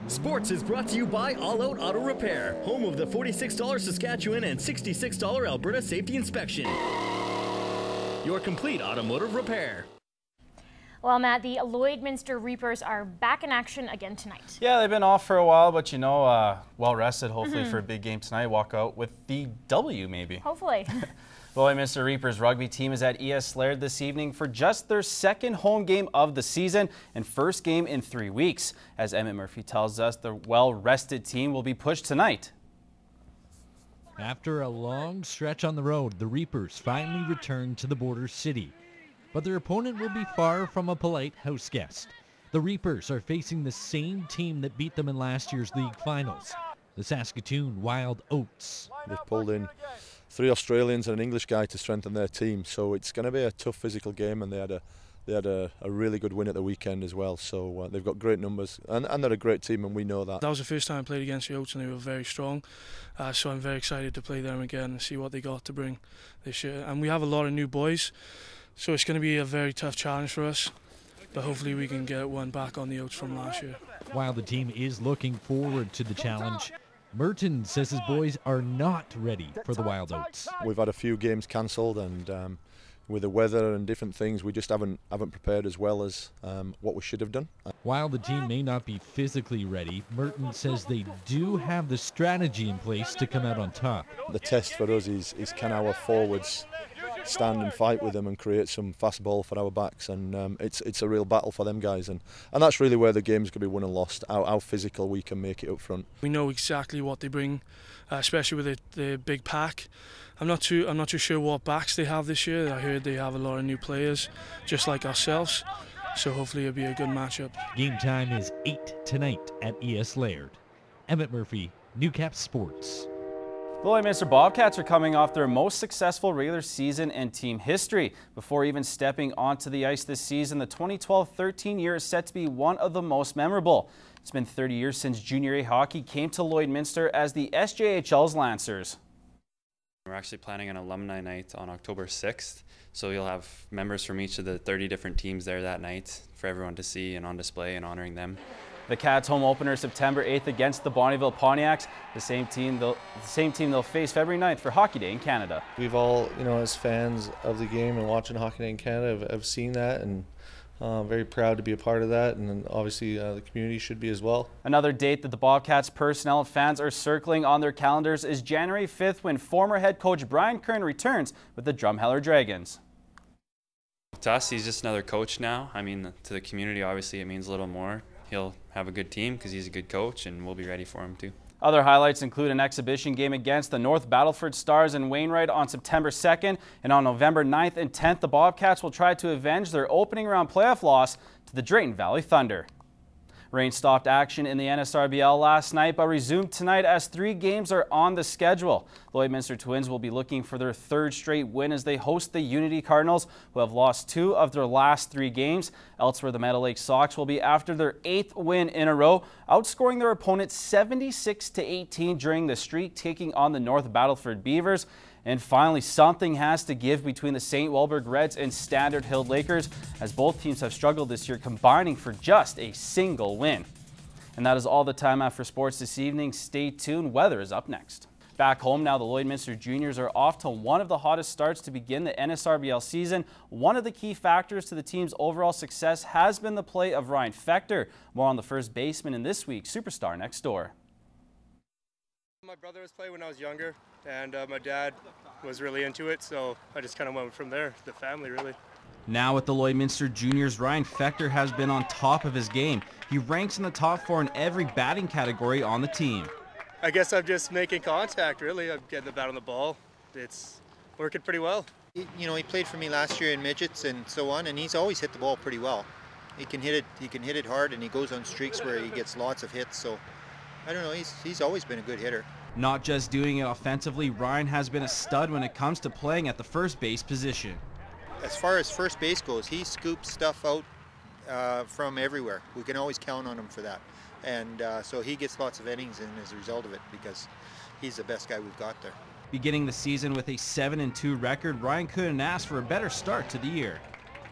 Sports is brought to you by All Out Auto Repair, home of the $46 Saskatchewan and $66 Alberta Safety Inspection. Your complete automotive repair. Well, Matt, the Lloydminster Reapers are back in action again tonight. Yeah, they've been off for a while, but you know, well rested hopefully for a big game tonight. Walk out with the W maybe. Hopefully. The Lloydminster Reapers rugby team is at ES Laird this evening for just their second home game of the season and first game in 3 weeks. As Emmett Murphy tells us, the well-rested team will be pushed tonight. After a long stretch on the road, the Reapers finally return to the border city. But their opponent will be far from a polite house guest. The Reapers are facing the same team that beat them in last year's league finals, the Saskatoon Wild Oats. They've pulled in 3 Australians and an English guy to strengthen their team, so it's going to be a tough physical game, and they had a really good win at the weekend as well, so they've got great numbers, and they're a great team, and we know that. That was the first time I played against the Oats, and they were very strong, so I'm very excited to play them again and see what they got to bring this year. And we have a lot of new boys, so it's going to be a very tough challenge for us, but hopefully we can get one back on the Oats from last year. While the team is looking forward to the challenge, Merton says his boys are not ready for the Wild Oats. We've had a few games cancelled, and with the weather and different things, we just haven't prepared as well as what we should have done. While the team may not be physically ready, Merton says they do have the strategy in place to come out on top. The test for us is can our forwards stand and fight with them and create some fast ball for our backs, and it's a real battle for them guys, and that's really where the game's going to be won and lost, how physical we can make it up front. We know exactly what they bring, especially with the big pack. I'm not too sure what backs they have this year. I heard they have a lot of new players, just like ourselves, so hopefully it'll be a good matchup. Game time is 8 tonight at ES Laird. Emmett Murphy, Newcap Sports. The Lloydminster Bobcats are coming off their most successful regular season in team history. Before even stepping onto the ice this season, the 2012-13 year is set to be one of the most memorable. It's been 30 years since Junior A hockey came to Lloydminster as the SJHL's Lancers. We're actually planning an alumni night on October 6th, so you'll have members from each of the 30 different teams there that night for everyone to see and on display and honoring them. The Cats' home opener September 8th against the Bonnyville Pontiacs, the same team they'll face February 9th for Hockey Day in Canada. We've all, as fans of the game and watching Hockey Day in Canada, have seen that, and very proud to be a part of that, and obviously the community should be as well. Another date that the Bobcats personnel and fans are circling on their calendars is January 5th, when former head coach Brian Kern returns with the Drumheller Dragons. To us, he's just another coach now. I mean, to the community, obviously, it means a little more. He'll have a good team because he's a good coach, and we'll be ready for him too. Other highlights include an exhibition game against the North Battleford Stars in Wainwright on September 2nd, and on November 9th and 10th, the Bobcats will try to avenge their opening round playoff loss to the Drayton Valley Thunder. Rain stopped action in the NSRBL last night, but resumed tonight as 3 games are on the schedule. The Lloydminster Twins will be looking for their 3rd straight win as they host the Unity Cardinals, who have lost 2 of their last 3 games. Elsewhere, the Meadow Lake Sox will be after their 8th win in a row, outscoring their opponent 76-18 during the streak, taking on the North Battleford Beavers. And finally, something has to give between the St. Walburg Reds and Standard Hill Lakers, as both teams have struggled this year, combining for just a single win. And that is all the time I have for sports this evening. Stay tuned. Weather is up next. Back home now, the Lloydminster Juniors are off to one of the hottest starts to begin the NSRBL season. One of the key factors to the team's overall success has been the play of Ryan Fechter. More on the first baseman in this week's Superstar Next Door. My brother was playing when I was younger, and my dad was really into it, so I just kind of went from there, the family really. Now with the Lloydminster Juniors, Ryan Fechter has been on top of his game. He ranks in the top 4 in every batting category on the team. I guess I'm just making contact, really. I'm getting the bat on the ball. It's working pretty well. He played for me last year in midgets and so on, and he's always hit the ball pretty well. He can hit it hard, and he goes on streaks where he gets lots of hits, so I don't know, he's always been a good hitter. Not just doing it offensively, Ryan has been a stud when it comes to playing at the first base position. As far as first base goes, he scoops stuff out from everywhere. We can always count on him for that. And so he gets lots of innings as a result of it, because he's the best guy we've got there. Beginning the season with a 7-2 record, Ryan couldn't ask for a better start to the year.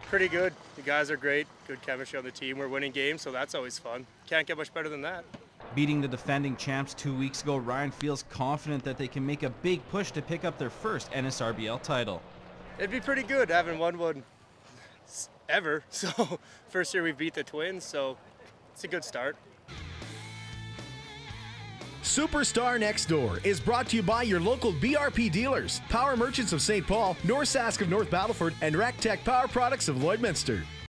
Pretty good. The guys are great. Good chemistry on the team. We're winning games, so that's always fun. Can't get much better than that. Beating the defending champs 2 weeks ago, Ryan feels confident that they can make a big push to pick up their first NSRBL title. It'd be pretty good. I haven't won one ever, so first year we beat the Twins, so it's a good start. Superstar Next Door is brought to you by your local BRP dealers, Power Merchants of St. Paul, North Sask of North Battleford, and Ractec Power Products of Lloydminster.